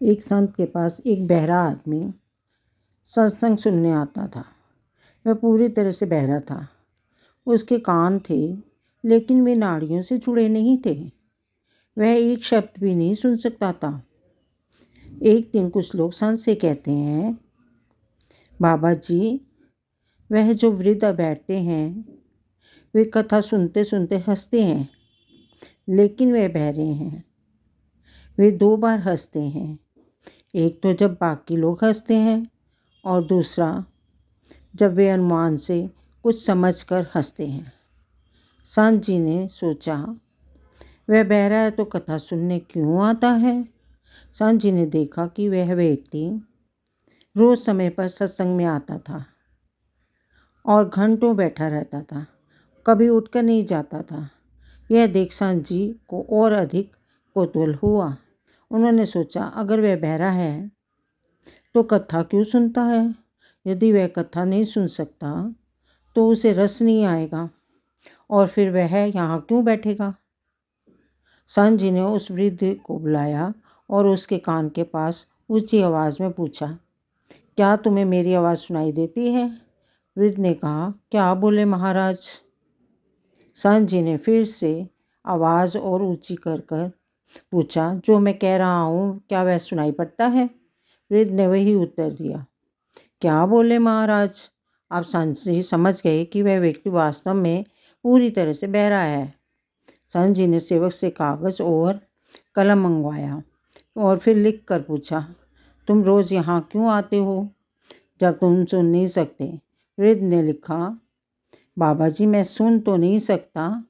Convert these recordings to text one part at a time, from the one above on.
एक संत के पास एक बहरा आदमी सत्संग सुनने आता था। वह पूरी तरह से बहरा था। उसके कान थे, लेकिन वे नाड़ियों से जुड़े नहीं थे। वह एक शब्द भी नहीं सुन सकता था। एक दिन कुछ लोग संत से कहते हैं, बाबा जी, वह जो वृद्ध बैठते हैं वे कथा सुनते सुनते हंसते हैं, लेकिन वे बहरे हैं। वे 2 बार हंसते हैं, एक तो जब बाकी लोग हंसते हैं और दूसरा जब वे अनुमान से कुछ समझकर हंसते हैं। संत जी ने सोचा, वह बहरा है तो कथा सुनने क्यों आता है। संत जी ने देखा कि वह व्यक्ति रोज़ समय पर सत्संग में आता था और घंटों बैठा रहता था, कभी उठकर नहीं जाता था। यह देख संत जी को और अधिक कौतूहल हुआ। उन्होंने सोचा, अगर वह बहरा है तो कथा क्यों सुनता है। यदि वह कथा नहीं सुन सकता तो उसे रस नहीं आएगा और फिर वह यहाँ क्यों बैठेगा। संत जी ने उस वृद्ध को बुलाया और उसके कान के पास ऊंची आवाज़ में पूछा, क्या तुम्हें मेरी आवाज़ सुनाई देती है। वृद्ध ने कहा, क्या बोले महाराज। संत जी ने फिर से आवाज़ और ऊंची कर कर पूछा, जो मैं कह रहा हूँ क्या वह सुनाई पड़ता है। वृद्ध ने वही उत्तर दिया, क्या बोले महाराज। आप संत जी समझ गए कि वह व्यक्ति वास्तव में पूरी तरह से बहरा है। संत जी ने सेवक से कागज़ और कलम मंगवाया और फिर लिख कर पूछा, तुम रोज़ यहाँ क्यों आते हो जब तुम सुन नहीं सकते। वृद्ध ने लिखा, बाबा जी, मैं सुन तो नहीं सकता,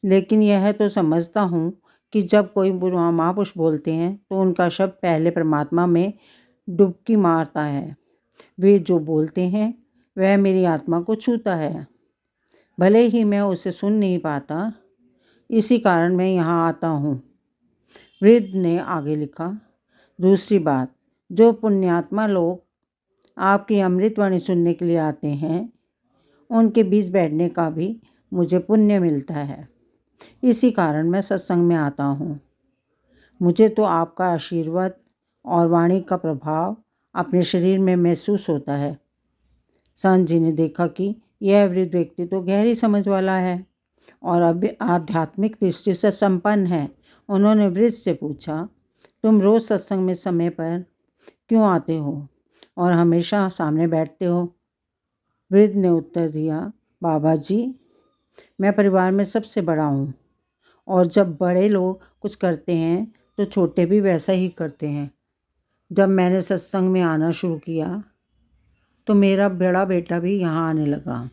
लेकिन यह तो समझता हूँ कि जब कोई महापुरुष बोलते हैं तो उनका शब्द पहले परमात्मा में डुबकी मारता है। वे जो बोलते हैं वह मेरी आत्मा को छूता है, भले ही मैं उसे सुन नहीं पाता। इसी कारण मैं यहाँ आता हूँ। वृद्ध ने आगे लिखा, दूसरी बात, जो पुण्यात्मा लोग आपकी अमृतवाणी सुनने के लिए आते हैं उनके बीच बैठने का भी मुझे पुण्य मिलता है। इसी कारण मैं सत्संग में आता हूँ। मुझे तो आपका आशीर्वाद और वाणी का प्रभाव अपने शरीर में महसूस होता है। संत जी ने देखा कि यह वृद्ध व्यक्ति तो गहरी समझ वाला है और अब आध्यात्मिक दृष्टि से संपन्न है। उन्होंने वृद्ध से पूछा, तुम रोज़ सत्संग में समय पर क्यों आते हो और हमेशा सामने बैठते हो। वृद्ध ने उत्तर दिया, बाबा जी, मैं परिवार में सबसे बड़ा हूँ और जब बड़े लोग कुछ करते हैं तो छोटे भी वैसा ही करते हैं। जब मैंने सत्संग में आना शुरू किया तो मेरा बड़ा बेटा भी यहाँ आने लगा।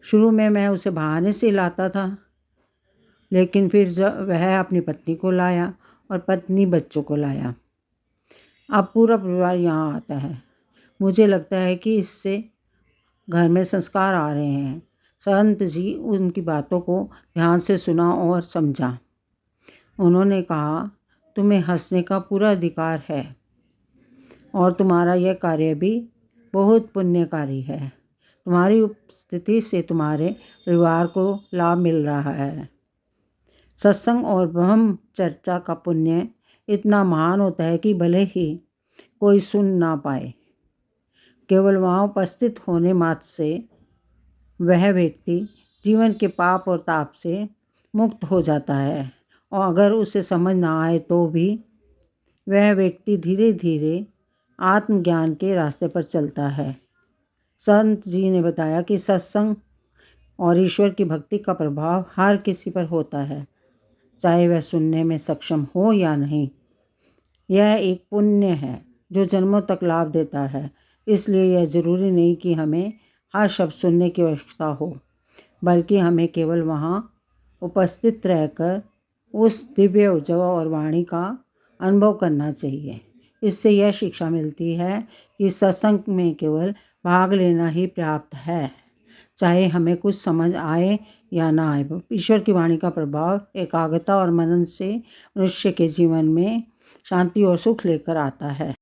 शुरू में मैं उसे बहाने से लाता था, लेकिन फिर जब वह अपनी पत्नी को लाया और पत्नी बच्चों को लाया, अब पूरा परिवार यहाँ आता है। मुझे लगता है कि इससे घर में संस्कार आ रहे हैं। संत जी उनकी बातों को ध्यान से सुना और समझा। उन्होंने कहा, तुम्हें हंसने का पूरा अधिकार है और तुम्हारा यह कार्य भी बहुत पुण्यकारी है। तुम्हारी उपस्थिति से तुम्हारे परिवार को लाभ मिल रहा है। सत्संग और ब्रह्म चर्चा का पुण्य इतना महान होता है कि भले ही कोई सुन ना पाए, केवल वहाँ उपस्थित होने मात्र से वह व्यक्ति जीवन के पाप और ताप से मुक्त हो जाता है और अगर उसे समझ ना आए तो भी वह व्यक्ति धीरे धीरे आत्मज्ञान के रास्ते पर चलता है। संत जी ने बताया कि सत्संग और ईश्वर की भक्ति का प्रभाव हर किसी पर होता है, चाहे वह सुनने में सक्षम हो या नहीं। यह एक पुण्य है जो जन्मों तक लाभ देता है। इसलिए यह ज़रूरी नहीं कि हमें हर शब्द सुनने की आवश्यकता हो, बल्कि हमें केवल वहाँ उपस्थित रहकर उस दिव्य ऊर्जा और वाणी का अनुभव करना चाहिए। इससे यह शिक्षा मिलती है कि सत्संग में केवल भाग लेना ही पर्याप्त है, चाहे हमें कुछ समझ आए या ना आए। ईश्वर की वाणी का प्रभाव एकाग्रता और मनन से मनुष्य के जीवन में शांति और सुख लेकर आता है।